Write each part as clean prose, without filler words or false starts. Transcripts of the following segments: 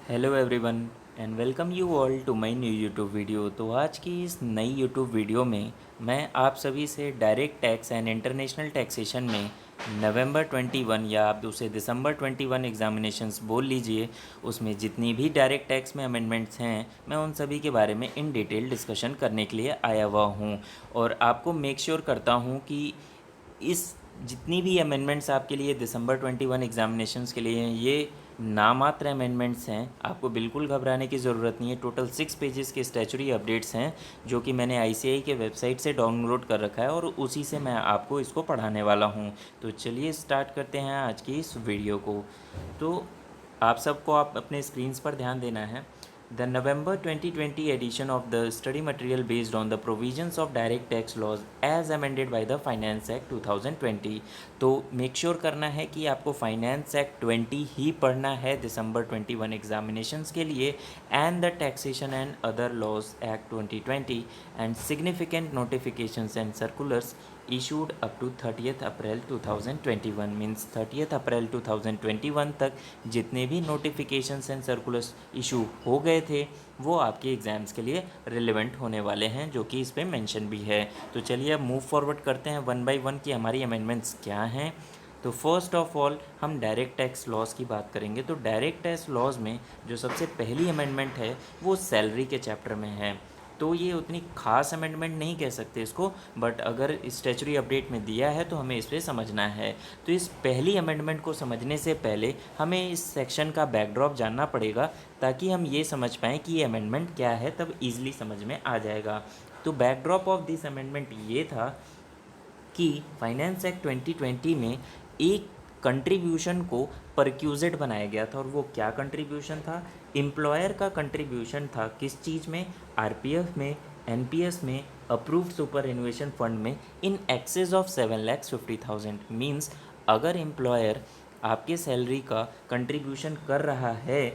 Hello everyone and welcome you all to my new YouTube video. तो आज की इस नई यूट्यूब वीडियो में मैं आप सभी से direct tax and international taxation में नवंबर 21 या आप उसे दिसंबर 21 एग्जामिनेशंस बोल लीजिए, उसमें जितनी भी डायरेक्ट टैक्स में अमेंडमेंट्स हैं मैं उन सभी के बारे में इन डिटेल डिस्कशन करने के लिए आया हुआ हूँ। और आपको मेक श्योर करता हूँ कि इस जितनी भी अमेंडमेंट्स आपके लिए दिसंबर 21 एग्जामिनेशंस के लिए हैं, ये नामात्र अमेंडमेंट्स हैं। आपको बिल्कुल घबराने की ज़रूरत नहीं है। टोटल 6 पेजेस के स्टैचुरी अपडेट्स हैं जो कि मैंने आईसीएआई के वेबसाइट से डाउनलोड कर रखा है और उसी से मैं आपको इसको पढ़ाने वाला हूँ। तो चलिए स्टार्ट करते हैं आज की इस वीडियो को। तो आप अपने स्क्रीन्स पर ध्यान देना है। The November 2020 edition of the study material based on the provisions of direct tax laws as amended by the Finance Act 2020। तो मेक श्योर करना है कि आपको फाइनेंस एक्ट 20 ही पढ़ना है दिसंबर 21 एग्जामिनेशंस के लिए, and the taxation and other laws act 2020 and significant notifications and circulars issued up to 30th April 2021 means 30th April 2021 तक जितने भी नोटिफिकेशंस एंड सर्कुलर्स इशू हो गए थे वो आपके एग्ज़ाम्स के लिए रिलेवेंट होने वाले हैं, जो कि इस पर मेंशन भी है। तो चलिए अब मूव फॉरवर्ड करते हैं वन बाय वन कि हमारी अमेंडमेंट्स क्या हैं। तो फर्स्ट ऑफ ऑल हम डायरेक्ट टैक्स लॉज की बात करेंगे। तो डायरेक्ट टैक्स लॉज में जो सबसे पहली अमेंडमेंट है वो सैलरी के चैप्टर में है। तो ये उतनी खास अमेंडमेंट नहीं कह सकते इसको, बट अगर स्टैचुरी अपडेट में दिया है तो हमें इस पर समझना है। तो इस पहली अमेंडमेंट को समझने से पहले हमें इस सेक्शन का बैकड्रॉप जानना पड़ेगा ताकि हम ये समझ पाएँ कि ये अमेंडमेंट क्या है, तब ईजिली समझ में आ जाएगा। तो बैकड्रॉप ऑफ दिस अमेंडमेंट ये था कि फाइनेंस एक्ट 2020 में एक कंट्रीब्यूशन को परक्यूजेट बनाया गया था। और वो क्या कंट्रीब्यूशन था? एम्प्लॉयर का कंट्रीब्यूशन था। किस चीज़ में? आरपीएफ में, एनपीएस में, अप्रूव्ड सुपर एनुएशन फंड में, इन एक्सेस ऑफ 7,50,000। मीन्स अगर एम्प्लॉयर आपके सैलरी का कंट्रीब्यूशन कर रहा है,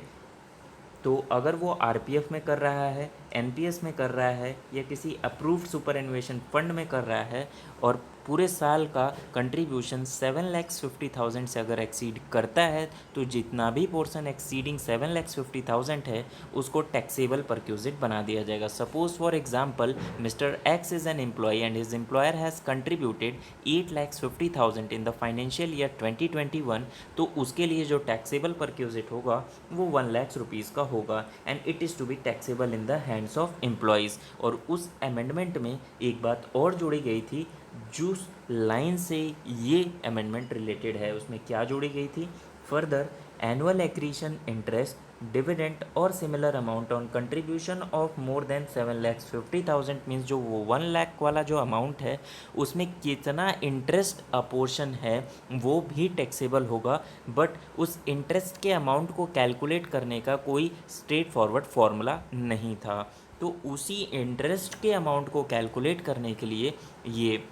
तो अगर वो आरपीएफ में कर रहा है, एनपीएस में कर रहा है या किसी अप्रूव्ड सुपर एनुएशन फंड में कर रहा है, और पूरे साल का कंट्रीब्यूशन 7,50,000 से अगर एक्सीड करता है, तो जितना भी पोर्शन एक्सीडिंग 7,50,000 है उसको टैक्सेबल परक्यूजिट बना दिया जाएगा। Suppose for example mister X is an employ and his employer has contributed 8,50,000 in the financial year 2021। तो उसके लिए जो टैक्सेबल परक्यूजिट होगा वो 1,00,000 रुपीज़ का होगा, and it is to be taxable in the hands of employees. और उस अमेंडमेंट में एक बात और जोड़ी गई थी जिस लाइन से ये अमेंडमेंट रिलेटेड है, उसमें क्या जोड़ी गई थी? Further annual accretion interest dividend और similar amount on contribution of more than 7,50,000। Means जो वो 1,00,000 वाला जो अमाउंट है उसमें कितना इंटरेस्ट अपोर्शन है वो भी टैक्सेबल होगा, बट उस इंटरेस्ट के अमाउंट को कैलकुलेट करने का कोई स्ट्रेट फॉरवर्ड फार्मूला नहीं था। तो उसी इंटरेस्ट के अमाउंट को कैलकुलेट करने के लिए ये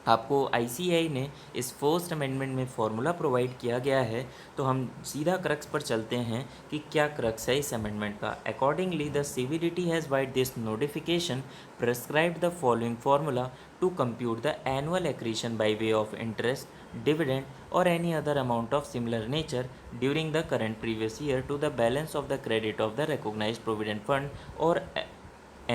आपको आईसीएआई ने इस फर्स्ट अमेंडमेंट में फार्मूला प्रोवाइड किया गया है। तो हम सीधा क्रक्स पर चलते हैं कि क्या क्रक्स है इस अमेंडमेंट का। Accordingly the CBDT has vide this notification prescribed the following formula to compute the annual accretion by way of interest dividend or any other amount of similar nature during the current previous year to the balance of the credit of the recognized provident fund or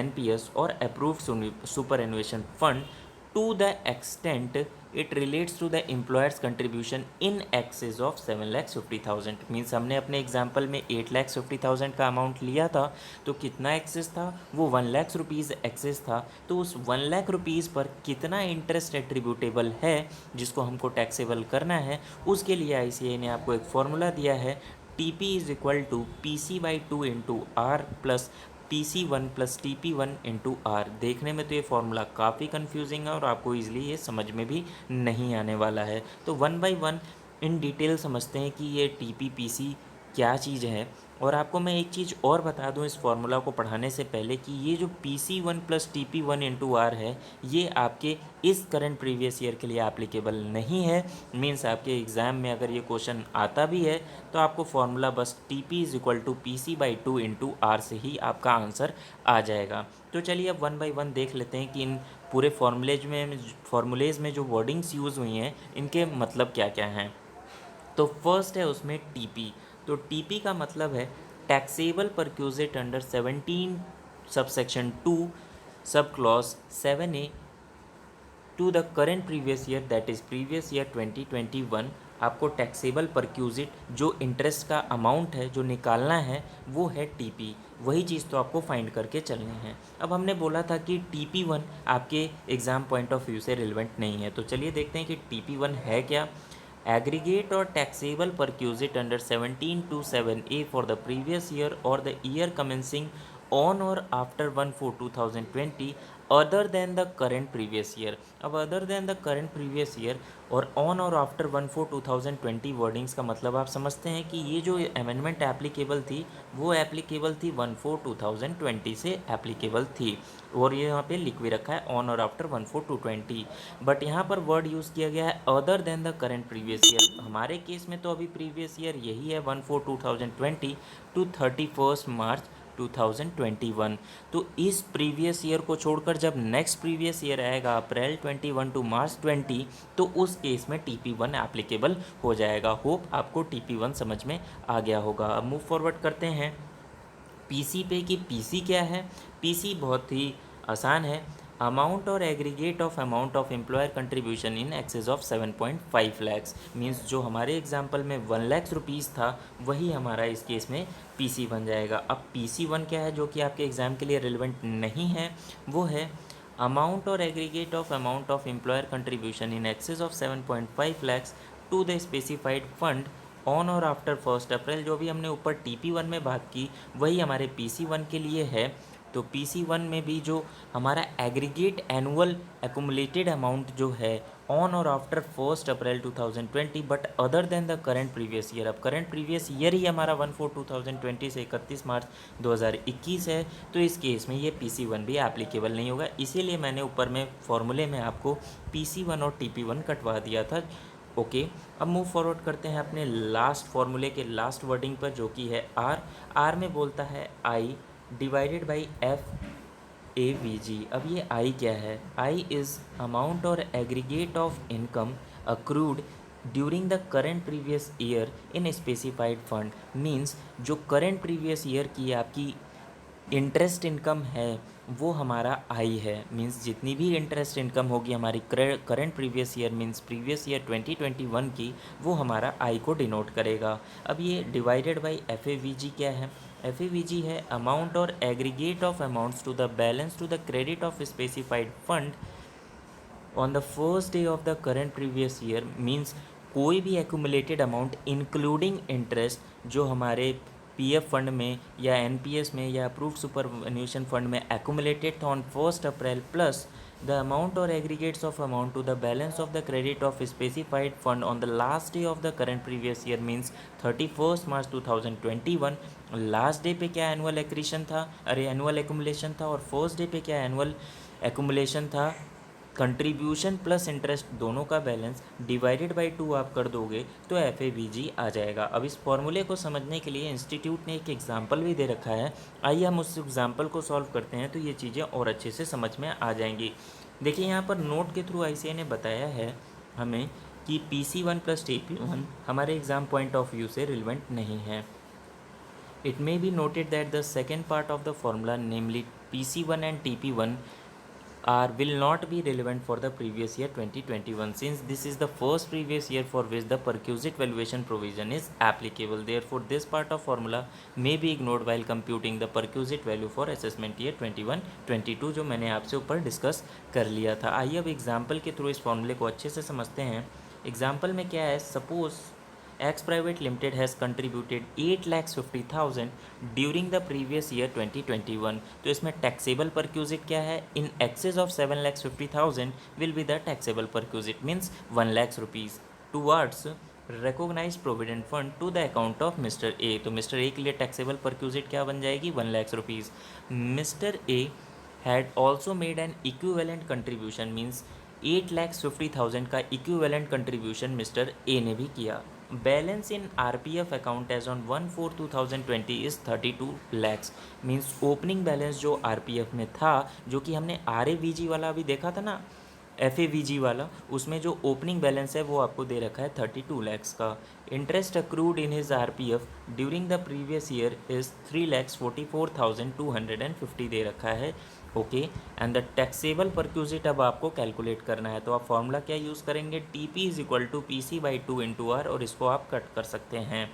NPS or approved superannuation fund to the extent it relates to the employer's contribution in excess of 7,50,000। Means हमने अपने example में 8,50,000 का amount लिया था, तो कितना access था? वो 1,00,000 रुपीज़ एक्सेस था। तो उस 1,00,000 रुपीज़ पर कितना इंटरेस्ट एट्रीब्यूटेबल है जिसको हमको टैक्सेबल करना है, उसके लिए आईसीएआई ने आपको एक फॉर्मूला दिया है। T P is equal to P C by 2 into R plus PC1 plus TP1 into R. देखने में तो ये फॉर्मूला काफ़ी कन्फ्यूजिंग है और आपको ईजिली ये समझ में भी नहीं आने वाला है। तो one by one in detail समझते हैं कि ये TP PC क्या चीज़ है। और आपको मैं एक चीज़ और बता दूं इस फार्मूला को पढ़ाने से पहले कि ये जो PC1 plus TP1 into are है, ये आपके इस करंट प्रीवियस ईयर के लिए एप्लीकेबल नहीं है। मीन्स आपके एग्ज़ाम में अगर ये क्वेश्चन आता भी है तो आपको फार्मूला बस TP is equal to PC/2 into R से ही आपका आंसर आ जाएगा। तो चलिए अब वन बाय वन देख लेते हैं कि इन पूरे फार्मूलेज़ में जो वर्डिंग्स यूज़ हुई हैं इनके मतलब क्या क्या हैं। तो फर्स्ट है उसमें टीपी। तो टीपी का मतलब है taxable perquisite under 17 subsection 2 subclause 7A to the current previous year that is previous year 2021 आपको टैक्सेबल परक्यूजिट जो इंटरेस्ट का अमाउंट है जो निकालना है वो है टीपी। वही चीज़ तो आपको फाइंड करके चलनी है। अब हमने बोला था कि टीपी 1 आपके एग्ज़ाम पॉइंट ऑफ व्यू से रिलेवेंट नहीं है, तो चलिए देखते हैं कि टीपी 1 है क्या। एग्रीगेट और taxable perquisite under 17 to 7A for the previous year or the year commencing on और after 1/4/2020 other than the current previous year. अब other than the current previous year or on और after 1/4/2020 wordings का मतलब आप समझते हैं कि ये जो अमेंडमेंट एप्लीकेबल थी वो एप्लीकेबल थी 1/4/2020 से एप्लीकेबल थी, और ये यहाँ पे लिख भी रखा है ऑन और आफ्टर 1/4/2020, बट यहाँ पर वर्ड यूज़ किया गया है other than the current previous year. हमारे केस में तो अभी प्रीवियस ईयर यही है 1/4/2020 टू 31 मार्च 2021। तो इस प्रीवियस ईयर को छोड़कर जब नेक्स्ट प्रीवियस ईयर आएगा अप्रैल 21 टू मार्च 20, तो उस केस में TP1 एप्लीकेबल हो जाएगा। होप आपको TP1 समझ में आ गया होगा। अब मूव फॉरवर्ड करते हैं पीसी पे कि पीसी क्या है। पीसी बहुत ही आसान है, अमाउंट और aggregate of amount of employer contribution in excess of 7.5 lakhs. Means जो हमारे एग्जाम्पल में 1 लाख रुपीज़ था वही हमारा इस केस में पीसी बन जाएगा। अब PC1 क्या है जो कि आपके एग्ज़ाम के लिए रिलेवेंट नहीं है, वो है अमाउंट और aggregate of amount of employer contribution in excess of 7.5 lakhs to the specified fund on और आफ्टर 1 अप्रैल। जो भी हमने ऊपर TP1 में बात की वही हमारे PC1 के लिए है। तो PC1 में भी जो हमारा एग्रीगेट एनुअल एकुमुलेटेड अमाउंट जो है ऑन और after 1 April 2020 but other than the current previous year. अब करेंट प्रीवियस ईयर ही हमारा 1/4/2020 से 31 मार्च 2021 है, तो इस केस में ये PC1 भी एप्लीकेबल नहीं होगा। इसीलिए मैंने ऊपर में फॉर्मूले में आपको PC1 और TP1 कटवा दिया था। ओके, अब मूव फॉरवर्ड करते हैं अपने लास्ट फॉर्मूले के लास्ट वर्डिंग पर जो कि है आर में बोलता है आई डिवाइडेड बाई FAVG। अब ये आई क्या है? आई इज़ अमाउंट और aggregate of income accrued during the current previous year in specified fund. Means जो करेंट प्रीवियस ईयर की आपकी इंटरेस्ट इनकम है वो हमारा आई है। मीन्स जितनी भी इंटरेस्ट इनकम होगी हमारी current previous year means previous year 2021 की, वो हमारा आई को डिनोट करेगा। अब ये डिवाइडेड बाई FAVG क्या है? FAVG है अमाउंट और aggregate of amounts to the balance to the credit of specified fund on the first day of the current previous year. Means कोई भी एक्यूमुलेटेड अमाउंट इंक्लूडिंग इंटरेस्ट जो हमारे PF fund में या NPS में या अप्रूव्ड सुपरन्यूशन फंड में accumulated था on 1 April plus the amount or aggregates of amount to the balance of the credit of specified fund on the last day of the current previous year means 31 March 2021। Last day पे क्या annual accretion था, अरे annual accumulation था, और first day पे क्या annual accumulation था, contribution plus interest दोनों का बैलेंस डिवाइडेड बाई 2 आप कर दोगे तो FAVG आ जाएगा। अब इस फॉर्मूले को समझने के लिए इंस्टीट्यूट ने एक एग्जाम्पल भी दे रखा है, आइए हम उस एग्जाम्पल को सॉल्व करते हैं तो ये चीज़ें और अच्छे से समझ में आ जाएंगी। देखिए यहाँ पर नोट के थ्रू ICAI ने बताया है हमें कि PC1 प्लस TP1 हमारे एग्ज़ाम पॉइंट ऑफ व्यू से रिलेवेंट नहीं है। It may be noted that the second part of the formula, namely PC1 and TP1, will not be relevant for the previous year 2021 since this is the first previous year for which the perquisite valuation provision is applicable. Therefore, this part of formula may be ignored while computing the perquisite value for assessment year 21-22 जो मैंने आपसे ऊपर discuss कर लिया था। आइए अब example के थ्रू इस फॉर्मूले को अच्छे से समझते हैं। एग्जाम्पल में क्या है, suppose X Private Limited has contributed 8,50,000 during the previous year 2021। तो इसमें टैक्सेबल परक्यूजिट क्या है? In excess of 7,50,000 will be the taxable perquisite means 1 lakh rupees towards recognise provident fund to the account of mister A. तो mister ए के लिए taxable perquisite क्या बन जाएगी? 1 lakh rupees. Mister A had also made an equivalent contribution means 8,50,000 का equivalent contribution mister A ने भी किया। Balance in RPF account as on 1/4/2020 is 32 lakhs. Means opening balance जो RPF में था, जो कि हमने RAVG वाला अभी देखा था ना, FAVG वाला, उसमें जो ओपनिंग बैलेंस है वो आपको दे रखा है 32 लैक्स का। Interest accrued in his RPF during the previous year is 3,44,250 दे रखा है। Okay, and the taxable perquisite अब आपको कैलकुलेट करना है। तो आप फॉर्मूला क्या यूज़ करेंगे, TP is equal to PC/2 into R, और इसको आप कट कर सकते हैं।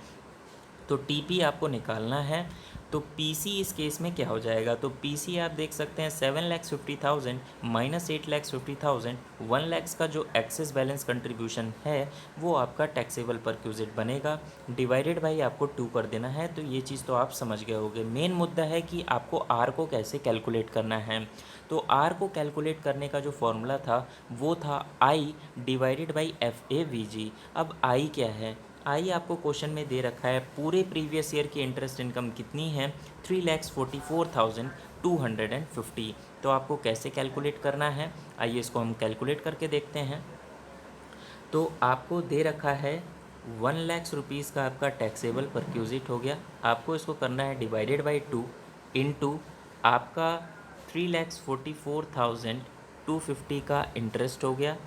तो TP आपको निकालना है। तो PC इस केस में क्या हो जाएगा, तो PC आप देख सकते हैं 7,50,000 माइनस 8,50,000, 1 लैक्स का जो एक्सेस बैलेंस कंट्रीब्यूशन है वो आपका टैक्सेबल परक्यूजिट बनेगा, डिवाइडेड बाई आपको 2 कर देना है। तो ये चीज़ तो आप समझ गए होंगे। मेन मुद्दा है कि आपको R को कैसे कैलकुलेट करना है। तो R को कैलकुलेट करने का जो फॉर्मूला था वो था I डिवाइडेड बाई FAVG। अब I क्या है, आई आपको क्वेश्चन में दे रखा है पूरे प्रीवियस ईयर की इंटरेस्ट इनकम कितनी है, 3,44,250। तो आपको कैसे कैलकुलेट करना है, आइए इसको हम कैलकुलेट करके देखते हैं। तो आपको दे रखा है 1,00,000 रुपीज़ का आपका टैक्सेबल परक्यूजिट हो गया। आपको इसको करना है डिवाइडेड बाई 2 इंटू आपका 3,44,250 का इंटरेस्ट हो गया,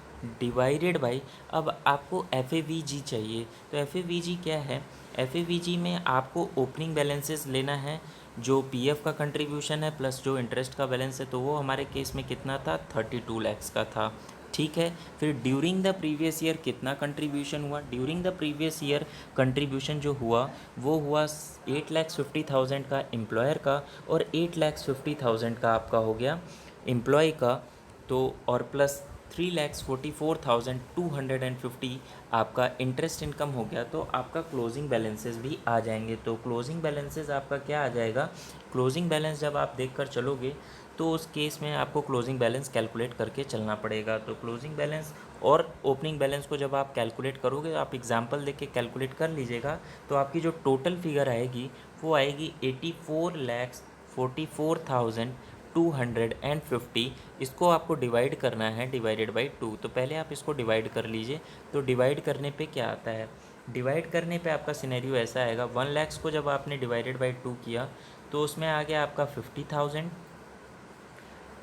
डिवाइडेड बाई अब आपको FAVG चाहिए। तो FAVG क्या है, FAVG में आपको ओपनिंग बैलेंसेस लेना है, जो PF का कंट्रीब्यूशन है प्लस जो इंटरेस्ट का बैलेंस है, तो वो हमारे केस में कितना था, 32 लैक्स का था। ठीक है, फिर ड्यूरिंग द प्रीवियस ईयर कितना कंट्रीब्यूशन हुआ, during the previous year contribution जो हुआ वो हुआ 8,50,000 का एम्प्लॉयर का और 8,50,000 का आपका हो गया एम्प्लॉय का। तो और प्लस 3,44,250 आपका इंटरेस्ट इनकम हो गया। तो आपका क्लोजिंग बैलेंसेस भी आ जाएंगे। तो क्लोजिंग बैलेंसेस आपका क्या आ जाएगा, क्लोजिंग बैलेंस जब आप देखकर चलोगे तो उस केस में आपको क्लोजिंग बैलेंस कैलकुलेट करके चलना पड़ेगा। तो क्लोजिंग बैलेंस और ओपनिंग बैलेंस को जब आप कैलकुलेट करोगे, आप एग्जांपल देख के कैलकुलेट कर लीजिएगा, तो आपकी जो टोटल फिगर आएगी वो आएगी 84,44,250। इसको आपको डिवाइड करना है डिवाइडेड बाई 2। तो पहले आप इसको डिवाइड कर लीजिए। तो डिवाइड करने पे क्या आता है, डिवाइड करने पे आपका सिनेरियो ऐसा आएगा, 1,00,000 को जब आपने डिवाइडेड बाई 2 किया तो उसमें आ गया आपका 50,000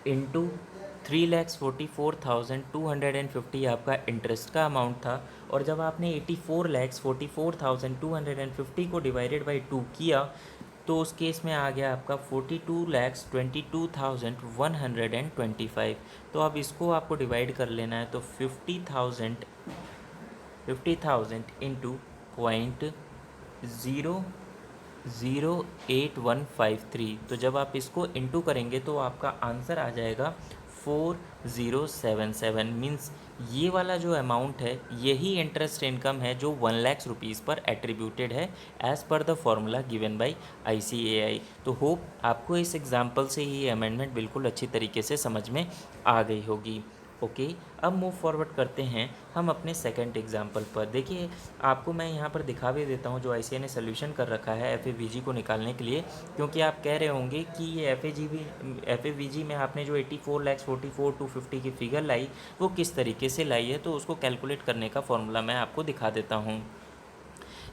इंटू 3,44,250 आपका इंटरेस्ट का अमाउंट था। और जब आपने 84,44,250 को डिवाइडेड बाई 2 किया तो उस केस में आ गया आपका 42,22,125। तो अब इसको आपको डिवाइड कर लेना है। तो 50,000 इंटू 0.08153। तो जब आप इसको इंटू करेंगे तो आपका आंसर आ जाएगा 4077। मीन्स ये वाला जो अमाउंट है यही इंटरेस्ट इनकम है जो 1,00,000 रुपीज़ पर एट्रीब्यूटेड है as per the formula given by ICAI। तो होप आपको इस एग्जांपल से ये अमेंडमेंट बिल्कुल अच्छी तरीके से समझ में आ गई होगी। ओके, अब मूव फॉरवर्ड करते हैं हम अपने सेकंड एग्जांपल पर। देखिए, आपको मैं यहाँ पर दिखा भी देता हूँ जो ICAI ने सोल्यूशन कर रखा है FAVG को निकालने के लिए, क्योंकि आप कह रहे होंगे कि ये FAVG में आपने जो 84,44,250 की फिगर लाई वो किस तरीके से लाई है। तो उसको कैलकुलेट करने का फॉर्मूला मैं आपको दिखा देता हूँ।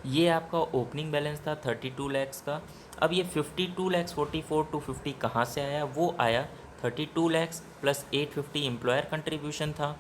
ये आपका ओपनिंग बैलेंस था 32 लैक्स का। अब ये 52,44,250 कहाँ से आया, वो आया 32 लैक्स प्लस 850 एम्प्लॉयर कंट्रीब्यूशन था,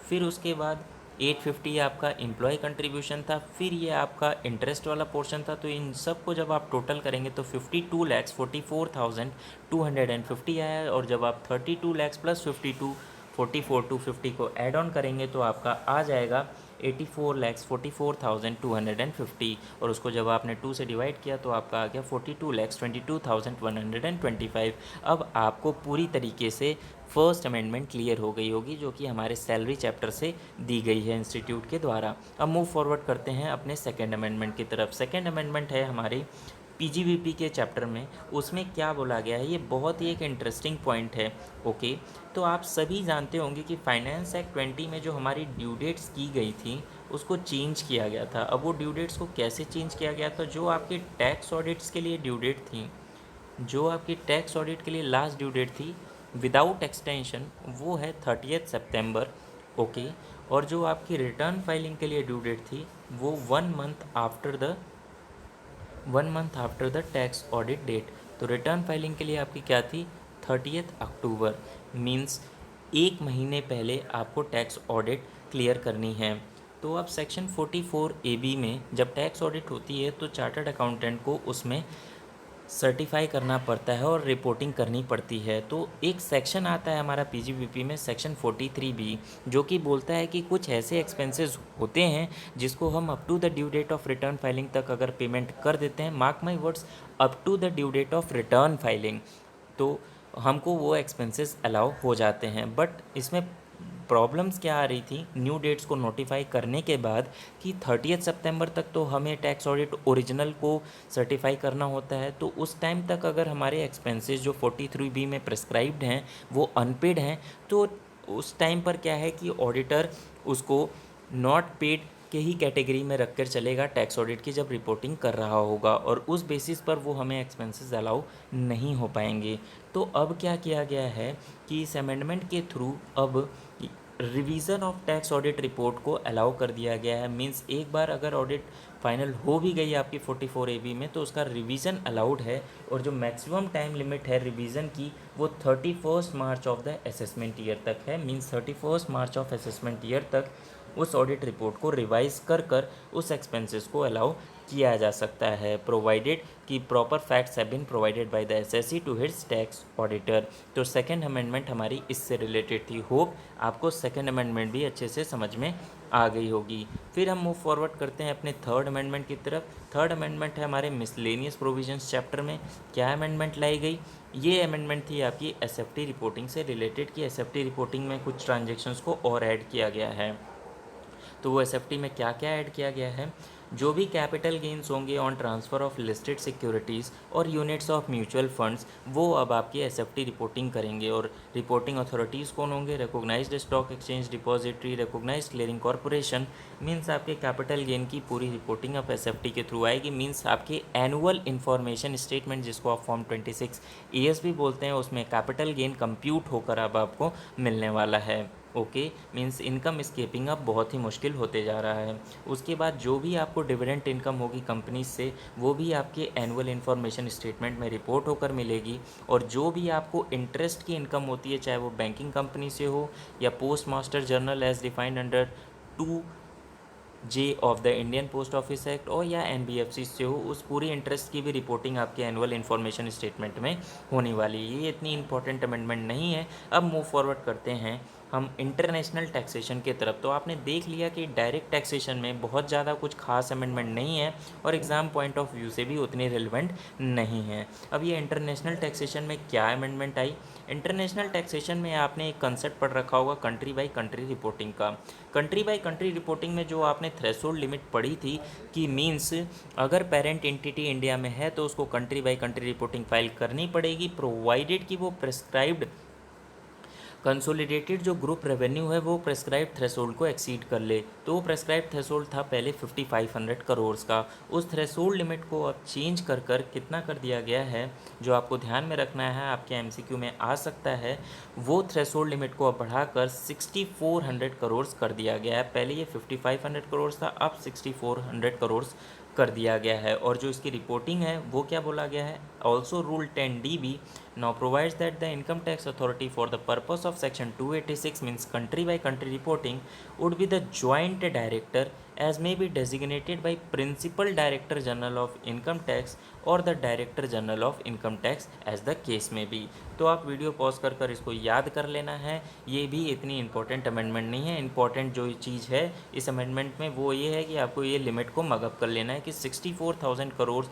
फिर उसके बाद 850 आपका एम्प्लॉय कंट्रीब्यूशन था, फिर ये आपका इंटरेस्ट वाला पोर्शन था। तो इन सब को जब आप टोटल करेंगे तो 52,44,250 आया। और जब आप 32 लैक्स प्लस 44,250 को ऐड ऑन करेंगे तो आपका आ जाएगा 84,44,250। और उसको जब आपने 2 से डिवाइड किया तो आपका आ गया 42,22,125। अब आपको पूरी तरीके से फर्स्ट अमेंडमेंट क्लियर हो गई होगी, जो कि हमारे सैलरी चैप्टर से दी गई है इंस्टीट्यूट के द्वारा। अब मूव फॉरवर्ड करते हैं अपने सेकेंड अमेंडमेंट की तरफ। सेकेंड अमेंडमेंट है हमारी PGBP के चैप्टर में। उसमें क्या बोला गया है, ये बहुत ही एक इंटरेस्टिंग पॉइंट है। ओके, तो आप सभी जानते होंगे कि फाइनेंस एक्ट 20 में जो हमारी ड्यू डेट्स की गई थी उसको चेंज किया गया था। अब वो ड्यू डेट्स को कैसे चेंज किया गया था, जो आपके टैक्स ऑडिट्स के लिए ड्यू डेट थी, जो आपकी टैक्स ऑडिट के लिए लास्ट ड्यू डेट थी विदाउट एक्सटेंशन, वो है 30 सितंबर। ओके, और जो आपकी रिटर्न फाइलिंग के लिए ड्यू डेट थी वो 1 month after the tax audit date. तो रिटर्न फाइलिंग के लिए आपकी क्या थी, 30 अक्टूबर। मीन्स 1 महीने पहले आपको टैक्स ऑडिट क्लियर करनी है। तो अब सेक्शन 44 AB में जब टैक्स ऑडिट होती है तो चार्टर्ड अकाउंटेंट को उसमें सर्टिफाई करना पड़ता है और रिपोर्टिंग करनी पड़ती है। तो एक सेक्शन आता है हमारा PGBP में, सेक्शन 43B, जो कि बोलता है कि कुछ ऐसे एक्सपेंसेस होते हैं जिसको हम up to the due date of return filing तक अगर पेमेंट कर देते हैं, mark my words, up to the due date of return filing, तो हमको वो एक्सपेंसेस अलाउ हो जाते हैं। बट इसमें प्रॉब्लम्स क्या आ रही थी न्यू डेट्स को नोटिफाई करने के बाद कि 30 सितंबर तक तो हमें टैक्स ऑडिट ओरिजिनल को सर्टिफाई करना होता है। तो उस टाइम तक अगर हमारे एक्सपेंसेस जो 43B में प्रिस्क्राइब्ड हैं वो अनपेड हैं, तो उस टाइम पर क्या है कि ऑडिटर उसको नॉट पेड के ही कैटेगरी में रख कर चलेगा टैक्स ऑडिट की जब रिपोर्टिंग कर रहा होगा, और उस बेसिस पर वो हमें एक्सपेंसेस अलाउ नहीं हो पाएंगे। तो अब क्या किया गया है कि इस अमेंडमेंट के थ्रू अब revision of tax audit report को अलाउ कर दिया गया है। मींस एक बार अगर ऑडिट फाइनल हो भी गई आपकी 44AB में तो उसका रिवीजन अलाउड है, और जो मैक्सिमम टाइम लिमिट है रिवीजन की वो 31 मार्च ऑफ द असेसमेंट ईयर तक है। Means 31 March of assessment year तक उस ऑडिट रिपोर्ट को रिवाइज कर उस एक्सपेंसेस को अलाउ किया जा सकता है, प्रोवाइडेड कि proper facts have been provided by the assessee to his tax auditor. तो सेकंड अमेंडमेंट हमारी इससे रिलेटेड थी। होप आपको सेकंड अमेंडमेंट भी अच्छे से समझ में आ गई होगी। फिर हम मूव फॉरवर्ड करते हैं अपने थर्ड अमेंडमेंट की तरफ। थर्ड अमेंडमेंट है हमारे मिसलेनियस प्रोविजंस चैप्टर में। क्या अमेंडमेंट लाई गई? ये अमेंडमेंट थी आपकी एसएफटी रिपोर्टिंग से रिलेटेड, कि एसएफटी रिपोर्टिंग में कुछ ट्रांजेक्शन्स को और ऐड किया गया है। तो वो एसएफटी में क्या क्या ऐड किया गया है? जो भी कैपिटल गेन्स होंगे on transfer of listed securities और यूनिट्स ऑफ म्यूचुअल फंड्स, वो अब आपकी एसएफटी रिपोर्टिंग करेंगे। और रिपोर्टिंग अथॉरिटीज़ कौन होंगे? Recognised stock exchange depository, recognised clearing corporation. Means आपके कैपिटल गेन की पूरी रिपोर्टिंग अब एसएफटी के थ्रू आएगी। मीन्स आपके एनुअल इन्फॉर्मेशन स्टेटमेंट, जिसको आप फॉर्म 26 ES भी बोलते हैं, उसमें कैपिटल गेन कंप्यूट होकर अब आपको मिलने वाला है। ओके, मीन्स इनकम स्केपिंग अब बहुत ही मुश्किल होते जा रहा है। उसके बाद जो भी आपको डिविडेंड इनकम होगी कंपनी से, वो भी आपके एनुअल इन्फॉर्मेशन स्टेटमेंट में रिपोर्ट होकर मिलेगी। और जो भी आपको इंटरेस्ट की इनकम होती है, चाहे वो बैंकिंग कंपनी से हो या post master general as defined under 2J of the Indian post office act, और या NBFC से हो, उस पूरी इंटरेस्ट की भी रिपोर्टिंग आपके एनुअल इन्फॉर्मेशन स्टेटमेंट में होने वाली है। ये इतनी इंपॉर्टेंट अमेंडमेंट नहीं है। अब मूव फॉरवर्ड करते हैं हम इंटरनेशनल टैक्सेशन की तरफ। तो आपने देख लिया कि डायरेक्ट टैक्सेशन में बहुत ज़्यादा कुछ खास अमेंडमेंट नहीं है, और एग्ज़ाम पॉइंट ऑफ व्यू से भी उतनी रिलेवेंट नहीं है। अब ये इंटरनेशनल टैक्सेशन में क्या अमेंडमेंट आई? इंटरनेशनल टैक्सेशन में आपने एक कंसेप्ट पढ़ रखा होगा कंट्री बाय कंट्री रिपोर्टिंग का। कंट्री बाय कंट्री रिपोर्टिंग में जो आपने थ्रेशोल्ड लिमिट पढ़ी थी कि मीन्स अगर पेरेंट एंटिटी इंडिया में है तो उसको country by country reporting file करनी पड़ेगी, प्रोवाइडेड कि वो प्रिस्क्राइब्ड कंसोलिडेटेड जो ग्रुप रेवेन्यू है वो प्रेस्क्राइब थ्रेशोल्ड को एक्सीड कर ले। तो वो प्रेस्क्राइब थ्रेशोल्ड था पहले 5500 करोड़ का। उस थ्रेशोल्ड लिमिट को अब चेंज कर कितना कर दिया गया है, जो आपको ध्यान में रखना है, आपके MCQ में आ सकता है। वो थ्रेशोल्ड लिमिट को अब बढ़ाकर 6400 करोड़ कर दिया गया है। पहले ये 5500 करोड़ था, अब 6400 करोड़ कर दिया गया है। और जो इसकी रिपोर्टिंग है वो क्या बोला गया है? Also rule 10DB now provides that the income tax authority for the purpose of section 286 means country by country reporting would be the joint director as may be designated by principal director general of income tax or the director general of income tax as the case may be। तो आप video pause कर इसको याद कर लेना है। ये भी इतनी इंपॉर्टेंट अमेंडमेंट नहीं है। इंपॉर्टेंट जो चीज़ है इस अमेंडमेंट में वो ये है कि आपको ये लिमिट को मगअप कर लेना है कि 64,000 करोड़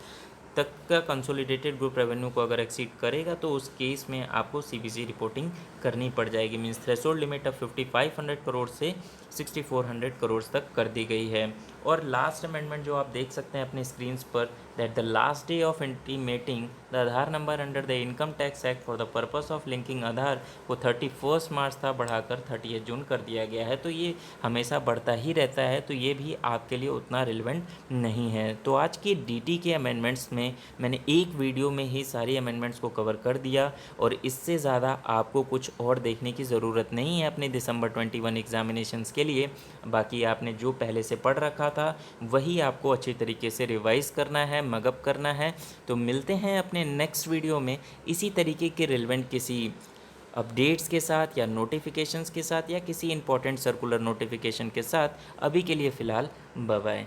तक का कंसोलिडेटेड ग्रुप रेवेन्यू को अगर एक्सीड करेगा तो उस केस में आपको CBC रिपोर्टिंग करनी पड़ जाएगी। मीन्स थ्रेशोल्ड लिमिट अब 5500 करोड़ से 6400 करोड़ तक कर दी गई है। और लास्ट अमेंडमेंट जो आप देख सकते हैं अपने स्क्रीन्स पर, that the last day of intimating the Aadhaar number under the income tax act for the purpose of linking Aadhaar को 31 मार्च था, बढ़ाकर 30 जून कर दिया गया है। तो ये हमेशा बढ़ता ही रहता है, तो ये भी आपके लिए उतना रिलेवेंट नहीं है। तो आज की DT के अमेंडमेंट्स में मैंने एक वीडियो में ही सारी अमेंडमेंट्स को कवर कर दिया, और इससे ज़्यादा आपको कुछ और देखने की ज़रूरत नहीं है अपने दिसंबर 21 एग्जामिनेशंस के लिए। बाकी आपने जो पहले से पढ़ रखा था वही आपको अच्छी तरीके से रिवाइज करना है, मगअप करना है। तो मिलते हैं अपने नेक्स्ट वीडियो में इसी तरीके के रिलेवेंट किसी अपडेट्स के साथ या नोटिफिकेशंस के साथ या किसी इंपॉर्टेंट सर्कुलर नोटिफिकेशन के साथ। अभी के लिए फ़िलहाल बाय बाय।